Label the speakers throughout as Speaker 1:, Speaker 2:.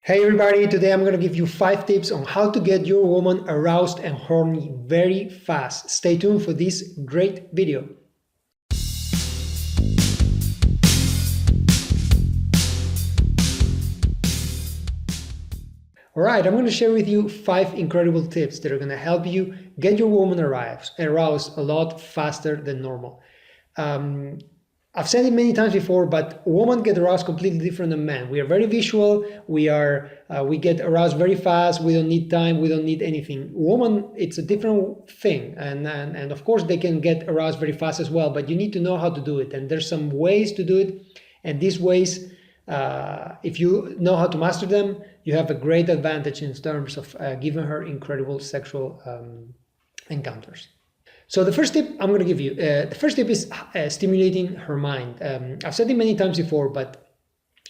Speaker 1: Hey everybody, today I'm going to give you 5 tips on how to get your woman aroused and horny very fast. Stay tuned for this great video. Alright, I'm going to share with you 5 incredible tips that are going to help you get your woman aroused a lot faster than normal. I've said it many times before, but women get aroused completely different than men. We are very visual. We get aroused very fast. We don't need time. We don't need anything. Woman, it's a different thing, and of course they can get aroused very fast as well. But you need to know how to do it, and there's some ways to do it. And these ways, if you know how to master them, you have a great advantage in terms of giving her incredible sexual encounters. So the first tip I'm going to give you, the first tip is stimulating her mind. I've said it many times before, but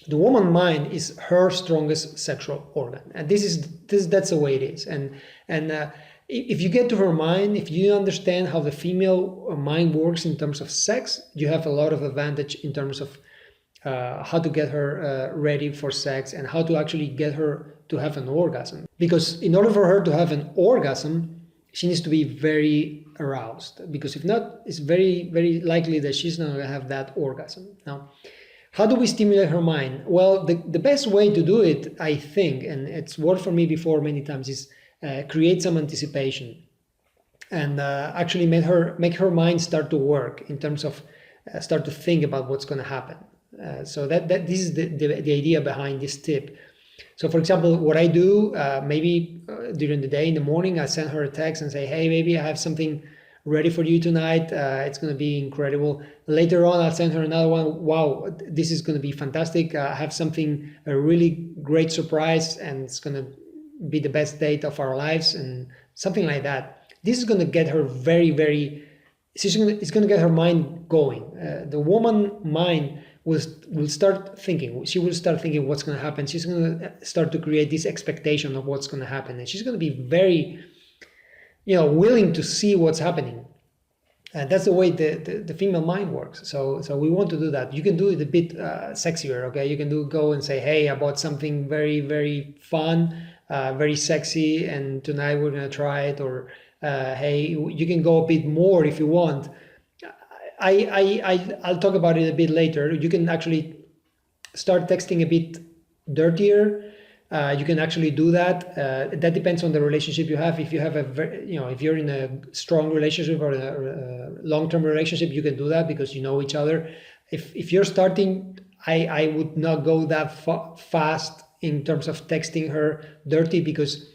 Speaker 1: the woman's mind is her strongest sexual organ, and that's the way it is. And if you get to her mind, if you understand how the female mind works in terms of sex, you have a lot of advantage in terms of how to get her ready for sex and how to actually get her to have an orgasm. Because in order for her to have an orgasm, she needs to be very aroused, because if not, it's very, very likely that she's not going to have that orgasm. Now, how do we stimulate her mind? Well, the best way to do it, I think, and it's worked for me before many times, is create some anticipation and actually make her mind start to work in terms of start to think about what's going to happen. So this is the idea behind this tip. So for example, what I do, maybe during the day, in the morning, I send her a text and say, hey, baby, I have something ready for you tonight. It's going to be incredible. Later on, I'll send her another one. Wow, this is going to be fantastic. I have a really great surprise, and it's going to be the best date of our lives, and something like that. This is going to get her it's going to get her mind going. The woman mind will start thinking. She will start thinking what's going to happen. She's going to start to create this expectation of what's going to happen, and she's going to be very, willing to see what's happening. And that's the way the female mind works. So we want to do that. You can do it a bit sexier, okay? You can go and say, hey, I bought something very, very fun, very sexy, and tonight we're going to try it. Or hey, you can go a bit more if you want. I'll talk about it a bit later. You can actually start texting a bit dirtier. You can actually do that. That depends on the relationship you have. If you have if you're in a strong relationship or a long-term relationship, you can do that because you know each other. If you're starting, I would not go that fast in terms of texting her dirty, because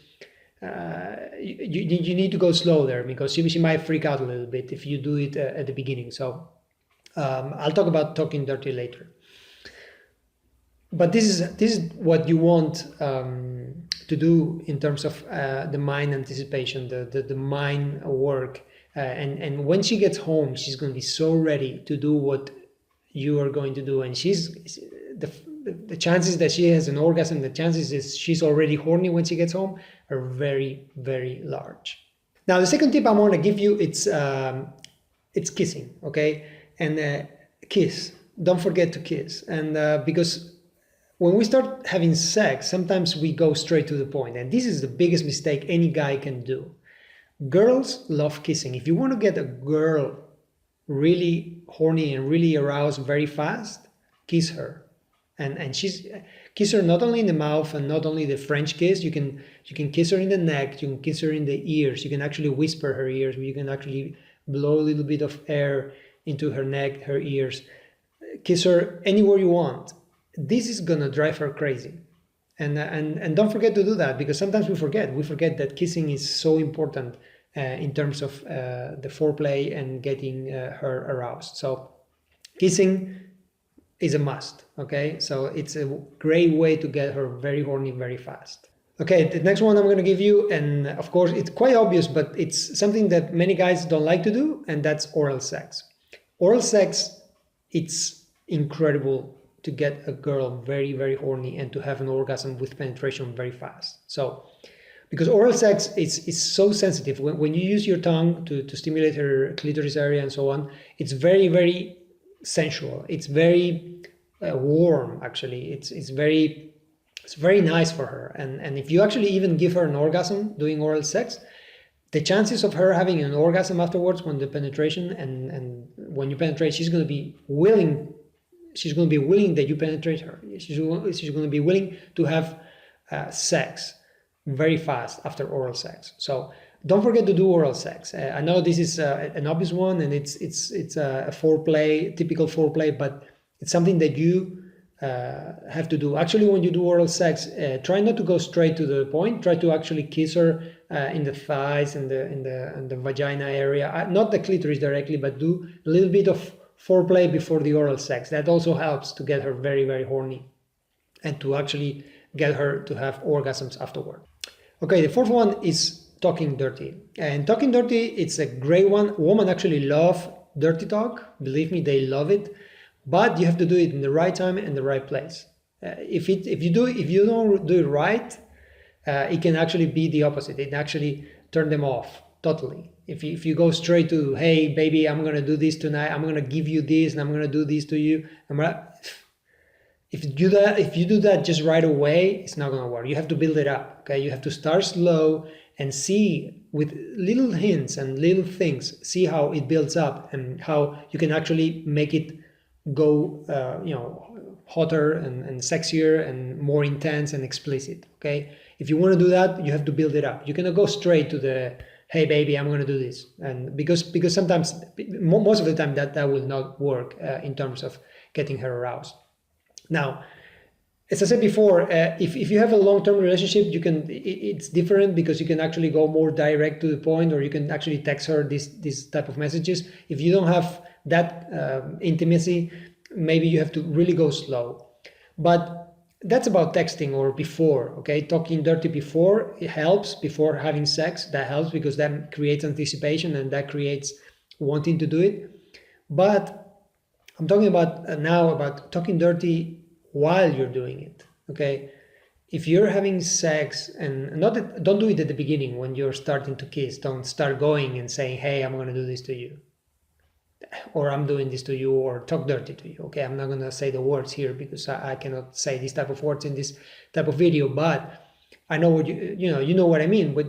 Speaker 1: you need to go slow there, because she might freak out a little bit if you do it at the beginning. So I'll talk about talking dirty later. But this is what you want to do in terms of the mind anticipation, the mind work. And when she gets home, she's going to be so ready to do what you are going to do. And the chances that she has an orgasm, the chances is she's already horny when she gets home, are very, very large. Now, the second tip I want to give you, it's kissing, okay? And kiss. Don't forget to kiss. And because when we start having sex, sometimes we go straight to the point, and this is the biggest mistake any guy can do. Girls love kissing. If you want to get a girl really horny and really aroused very fast, kiss her. And kiss her not only in the mouth and not only the French kiss. You can kiss her in the neck. You can kiss her in the ears. You can actually whisper her ears. You can actually blow a little bit of air into her neck, her ears. Kiss her anywhere you want. This is gonna drive her crazy. And don't forget to do that, because sometimes we forget that kissing is so important in terms of the foreplay and getting her aroused. So kissing is a must, okay? So it's a great way to get her very horny very fast. Okay, the next one I'm going to give you, and of course it's quite obvious, but it's something that many guys don't like to do, and that's oral sex. Oral sex, it's incredible to get a girl very, very horny and to have an orgasm with penetration very fast. So, because oral sex is so sensitive, when you use your tongue to stimulate her clitoris area and so on, it's very, very sensual. It's very warm, actually. It's very It's very nice for her. And if you actually even give her an orgasm doing oral sex, the chances of her having an orgasm afterwards when the penetration and when you penetrate, she's going to be willing. She's going to be willing that you penetrate her. She's going to be willing to have sex very fast after oral sex. So don't forget to do oral sex. I know this is an obvious one, and it's a foreplay, typical foreplay, but it's something that you have to do. Actually, when you do oral sex, try not to go straight to the point. Try to actually kiss her in the thighs and the vagina area, not the clitoris directly, but do a little bit of foreplay before the oral sex. That also helps to get her very, very horny and to actually get her to have orgasms afterward. Okay, the fourth one is talking dirty. And talking dirty, it's a great one. Women actually love dirty talk. Believe me, they love it. But you have to do it in the right time and the right place. If you don't do it right, it can actually be the opposite. It actually turn them off totally. If you go straight to, hey baby, I'm gonna do this tonight. I'm gonna give you this, and I'm gonna do this to you. If you do that just right away, it's not gonna work. You have to build it up. Okay, you have to start slow and see with little hints and little things. See how it builds up and how you can actually make it go hotter and sexier and more intense and explicit. Okay, if you want to do that, you have to build it up. You cannot go straight to the, hey baby, I'm going to do this, and because sometimes, most of the time, that will not work in terms of getting her aroused. Now, as I said before, if you have a long-term relationship, it's different because you can actually go more direct to the point, or you can actually text her this type of messages. If you don't have that intimacy, maybe you have to really go slow. But that's about texting or before, okay? Talking dirty before, it helps, before having sex. That helps because that creates anticipation and that creates wanting to do it. But I'm talking about now about talking dirty while you're doing it, okay? If you're having sex, and don't do it at the beginning when you're starting to kiss. Don't start going and saying, hey, I'm going to do this to you, or I'm doing this to you, or talk dirty to you. Okay, I'm not going to say the words here because I cannot say these type of words in this type of video, but I know what you know what I mean. But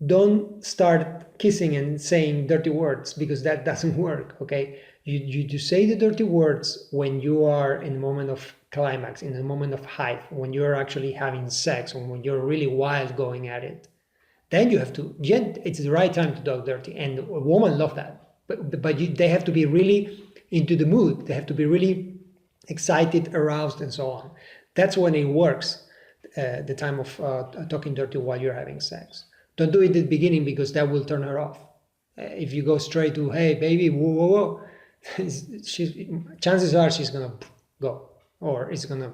Speaker 1: don't start kissing and saying dirty words, because that doesn't work. Okay, you say the dirty words when you are in the moment of climax, in the moment of height, when you're actually having sex, or when you're really wild going at it. Then you have to, it's the right time to talk dirty, and a woman love that. But they have to be really into the mood. They have to be really excited, aroused, and so on. That's when it works, the time of talking dirty while you're having sex. Don't do it at the beginning, because that will turn her off. If you go straight to, hey, baby, whoa, whoa, whoa, chances are she's going to go, or it's going to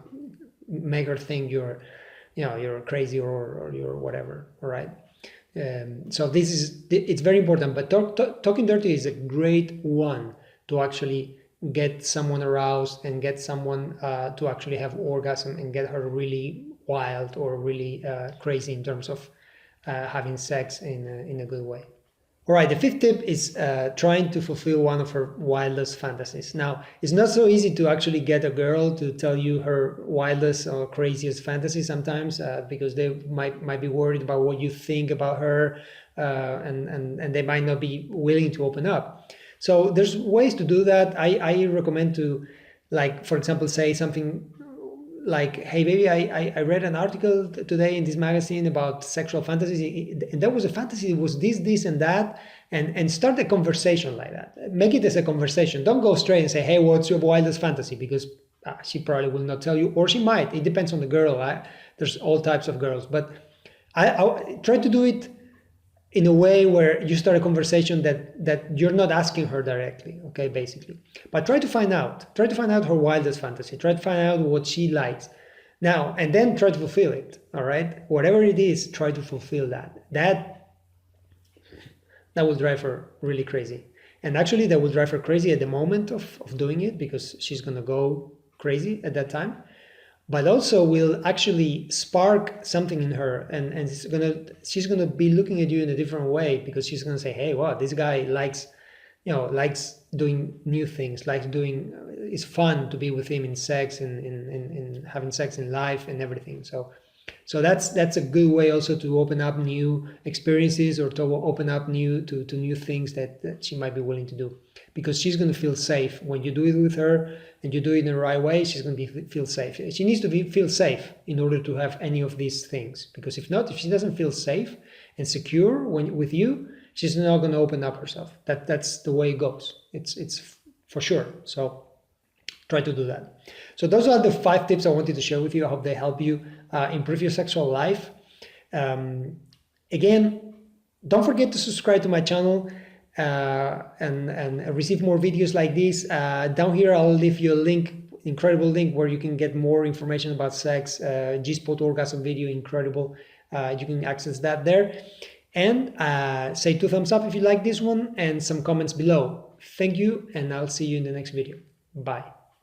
Speaker 1: make her think you're crazy or you're whatever, all right? So it's very important, but talking dirty is a great one to actually get someone aroused and get someone to actually have orgasm and get her really wild or really crazy in terms of having sex in a good way. All right, the fifth tip is trying to fulfill one of her wildest fantasies. Now, it's not so easy to actually get a girl to tell you her wildest or craziest fantasy sometimes, because they might be worried about what you think about her, and they might not be willing to open up. So there's ways to do that. I recommend to, like, for example, say something like, hey baby, I read an article today in this magazine about sexual fantasies, and that was a fantasy, it was this and that, and start a conversation like that. Make it as a conversation. Don't go straight and say, hey, what's your wildest fantasy? Because she probably will not tell you, or she might. It depends on the girl. There's all types of girls, but I try to do it in a way where you start a conversation that you're not asking her directly, okay, basically. But try to find out her wildest fantasy. Try to find out what she likes. Now, and then try to fulfill it, all right? Whatever it is, try to fulfill that. That will drive her really crazy. And actually, that will drive her crazy at the moment of doing it, because she's gonna go crazy at that time. But also will actually spark something in her, and she's gonna be looking at you in a different way, because she's gonna say, hey, wow, this guy likes doing new things, likes doing, it's fun to be with him in sex and in having sex in life and everything. So that's a good way also to open up new experiences, or to open up to new things that she might be willing to do, because she's going to feel safe when you do it with her and you do it in the right way. She's going to feel safe. She needs to feel safe in order to have any of these things, because if not, if she doesn't feel safe and secure with you, she's not going to open up herself. That's the way it goes. It's for sure. So try to do that. So those are the 5 tips I wanted to share with you. I hope they help you improve your sexual life. Again, don't forget to subscribe to my channel and receive more videos like this. Down here, I'll leave you a link, incredible link, where you can get more information about sex. G-spot orgasm video, incredible. You can access that there. And say 2 thumbs up if you like this one, and some comments below. Thank you, and I'll see you in the next video. Bye.